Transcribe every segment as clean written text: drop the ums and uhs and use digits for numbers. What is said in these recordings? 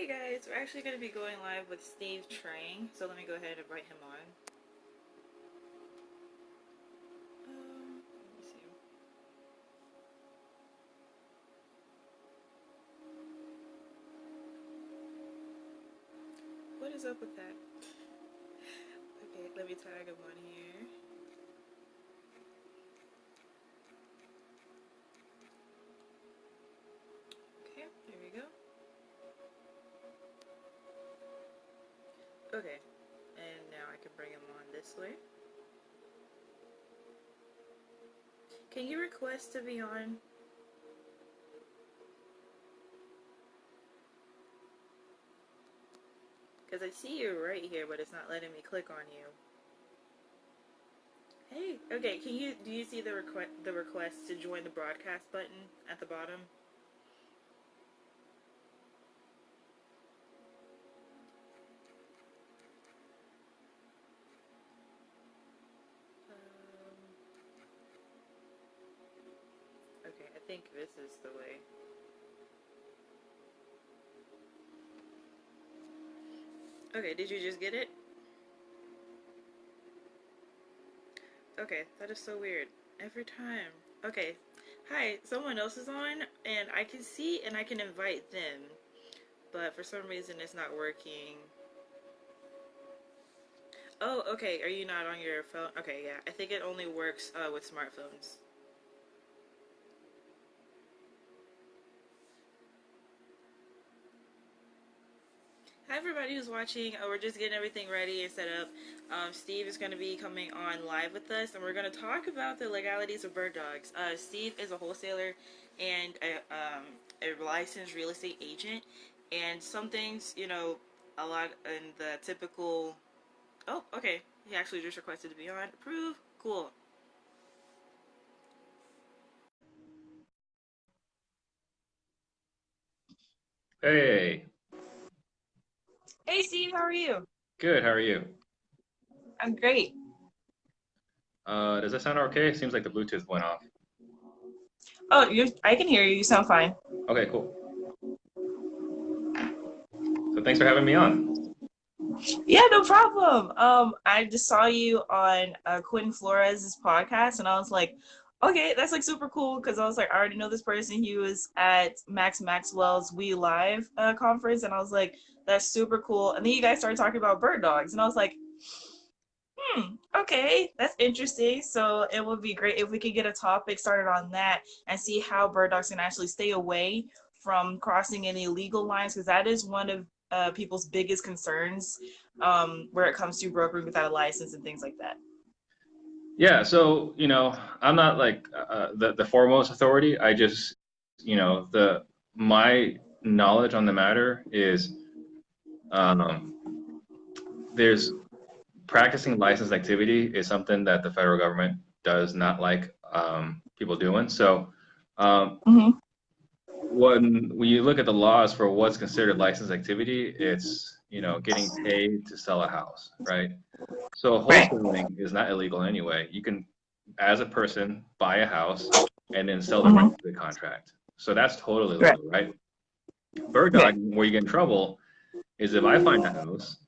Hey guys, we're actually going to be going live with Steve Trang, so let me go ahead and invite him on. Let me see. What is up with that? Okay, let me tag him on here. Okay, there we go. Okay, and now I can bring him on this way. Can you request to be on? Because I see you right here, but it's not letting me click on you. Hey, okay, do you see the request to join the broadcast button at the bottom? Okay, I think this is the way. Okay, did you just get it? Okay, that is so weird. Every time. Okay. Hi, someone else is on, and I can see and I can invite them. But for some reason it's not working. Oh, okay. Are you not on your phone? Okay, yeah. I think it only works with smartphones. Hi everybody who's watching. We're just getting everything ready and set up. Steve is going to be coming on live with us, and we're going to talk about the legalities of bird dogs. Steve is a wholesaler and a licensed real estate agent, and some things, you know, a lot in the typical... Oh, okay. He actually just requested to be on. Approve. Cool. Hey. Hey Steve, how are you? Good. How are you? I'm great. Does that sound okay? Seems like the Bluetooth went off. Oh, I can hear you. You sound fine. Okay, cool. So thanks for having me on. Yeah, no problem. I just saw you on Quentin Flores' podcast, and I was like, okay, that's like super cool because I was like, I already know this person. He was at Max Maxwell's We Live conference, and I was like, that's super cool. And then you guys started talking about bird dogs, and I was like, okay, that's interesting. So it would be great if we could get a topic started on that and see how bird dogs can actually stay away from crossing any illegal lines, because that is one of people's biggest concerns where it comes to brokering without a license and things like that. Yeah, so, I'm not like the foremost authority. I just, my knowledge on the matter is um, there's practicing licensed activity is something that the federal government does not like people doing. So Mm-hmm. when you look at the laws for what's considered licensed activity, it's, getting paid to sell a house, right? So Right. wholesaling is not illegal anyway. You can, as a person, buy a house and then sell the rest Mm-hmm. of the contract. So that's totally Right. legal, right? Bird Right. dogging, where you get in trouble, is if I find a house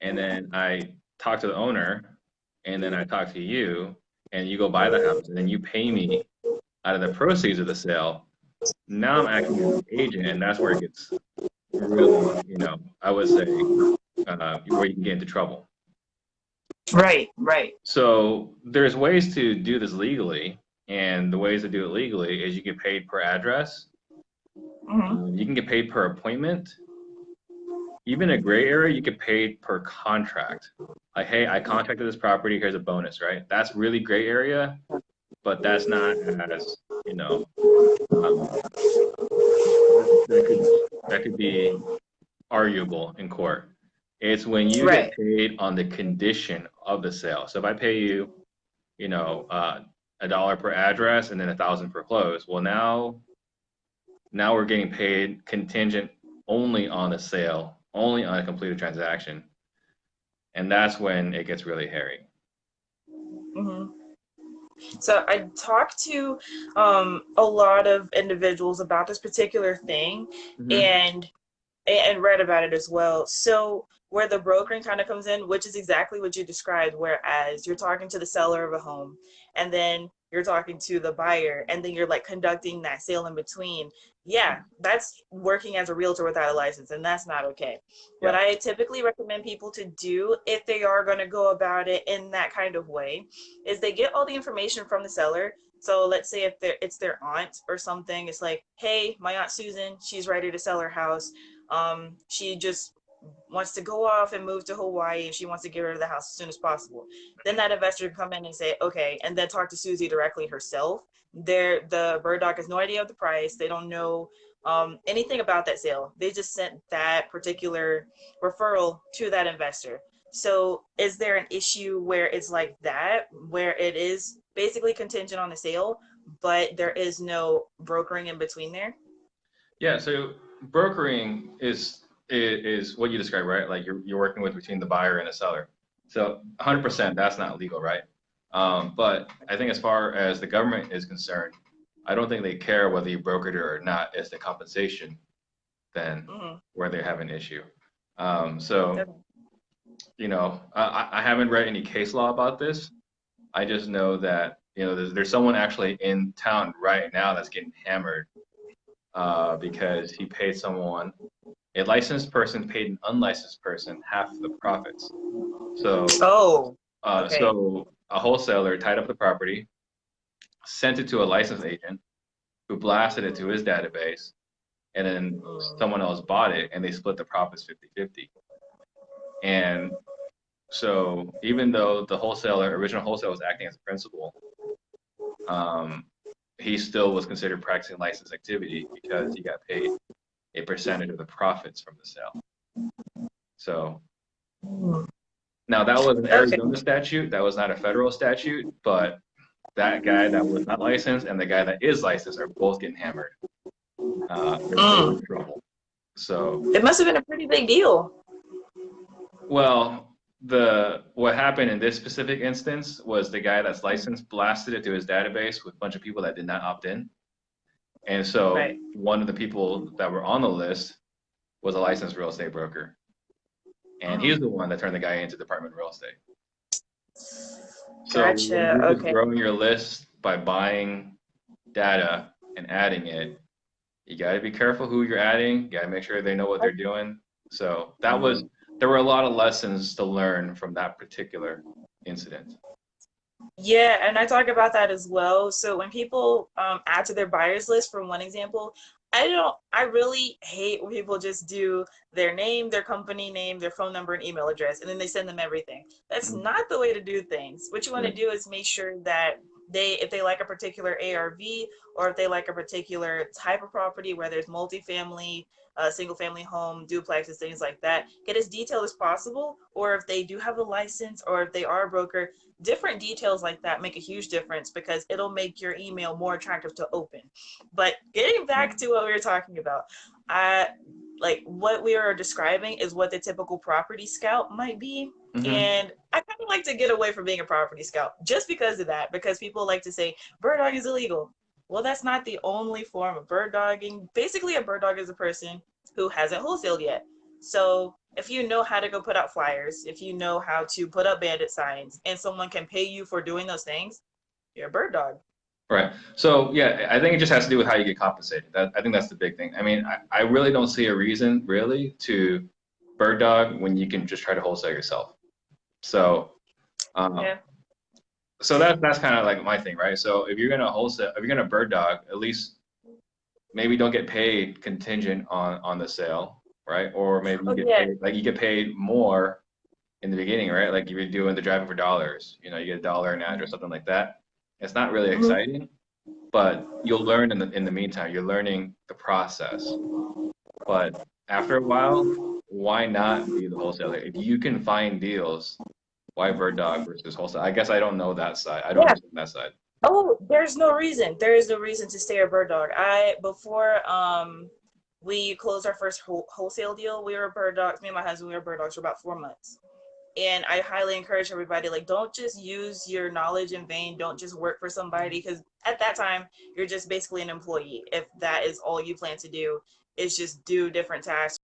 and then I talk to the owner and then I talk to you and you go buy the house and then you pay me out of the proceeds of the sale. Now I'm acting as an agent, and that's where it gets really, I would say, where you can get into trouble. Right. Right. So there's ways to do this legally, and the ways to do it legally is you get paid per address. Mm-hmm. You can get paid per appointment. Even a gray area, you get paid per contract. Like, hey, I contracted this property, here's a bonus, right? That's really gray area, but that's not as, that could be arguable in court. It's when you get Right. paid on the condition of the sale. So if I pay you, $1 per address and then 1,000 per close, well now we're getting paid contingent only on the sale, only on a completed transaction, and that's when it gets really hairy. Mm-hmm. So I talked to a lot of individuals about this particular thing, Mm-hmm. and and read about it as well. So where the brokering kind of comes in, which is exactly what you described, whereas you're talking to the seller of a home and then you're talking to the buyer and then you're like conducting that sale in between. Yeah, that's working as a realtor without a license, and that's not okay. What Yeah. I typically recommend people to do if they are going to go about it in that kind of way is they get all the information from the seller. So let's say if it's their aunt or something, it's like, hey, my aunt Susan, she's ready to sell her house. She just wants to go off and move to Hawaii and she wants to get rid of the house as soon as possible. Then that investor can come in and say, okay, and then talk to Susie directly herself. The bird dog has no idea of the price. They don't know anything about that sale. They just sent that particular referral to that investor. So is there an issue where it's like that, where it is basically contingent on the sale, but there is no brokering in between there? Yeah, so brokering is what you described, right? Like you're working with between the buyer and the seller. So 100% that's not legal, right? But I think as far as the government is concerned, I don't think they care whether you brokered it or not. It's the compensation then where they have an issue. So I haven't read any case law about this. I just know that there's someone actually in town right now that's getting hammered because he paid someone, a licensed person paid an unlicensed person half the profits. So, Okay. so a wholesaler tied up the property, sent it to a licensed agent who blasted it to his database, and then someone else bought it and they split the profits 50-50. And so even though the original wholesaler was acting as a principal, he still was considered practicing licensed activity because he got paid a percentage of the profits from the sale. So now that was an Arizona statute. That was not a federal statute, but that guy that was not licensed and the guy that is licensed are both getting hammered. They're both in trouble. So it must have been a pretty big deal. Well, what happened in this specific instance was the guy that's licensed blasted it to his database with a bunch of people that did not opt in. And so one of the people that were on the list was a licensed real estate broker. And he's the one that turned the guy into Department of Real Estate. So when you're just growing your list by buying data and adding it, you got to be careful who you're adding. You got to make sure they know what they're doing. So there were a lot of lessons to learn from that particular incident. Yeah, and I talk about that as well. So when people add to their buyers list, for one example, I really hate when people just do their name, their company name, their phone number, and email address, and then they send them everything. That's not the way to do things. What you want to do is make sure that if they like a particular ARV or if they like a particular type of property, whether it's multifamily, single family home, duplexes, things like that, get as detailed as possible. Or if they do have a license or if they are a broker, different details like that make a huge difference because it'll make your email more attractive to open. But getting back to what we were talking about, like what we are describing is what the typical property scout might be. And I kind of like to get away from being a property scout just because of that, because people like to say bird dog is illegal. Well, that's not the only form of bird dogging. Basically, a bird dog is a person who hasn't wholesaled yet. So if you know how to go put out flyers, if you know how to put up bandit signs, and someone can pay you for doing those things, you're a bird dog. Right. So yeah, I think it just has to do with how you get compensated. I think that's the big thing. I mean, I really don't see a reason really to bird dog when you can just try to wholesale yourself. So so that's kind of like my thing, right? So if you're gonna wholesale, if you're gonna bird dog, at least maybe don't get paid contingent on the sale, right? Or maybe you get paid, like you get paid more in the beginning, right? Like if you're doing the driving for dollars, you get $1 an ad or something like that. It's not really exciting, but you'll learn in the meantime. You're learning the process. But after a while, why not be the wholesaler? If you can find deals, why bird dog versus wholesale? I guess I don't know that side. I don't understand that side. Oh, there's no reason. There is no reason to stay a bird dog. Before we closed our first wholesale deal, we were bird dogs. Me and my husband, we were bird dogs for about 4 months. And I highly encourage everybody, like, don't just use your knowledge in vain. Don't just work for somebody, because at that time, you're just basically an employee. If that is all you plan to do, is just do different tasks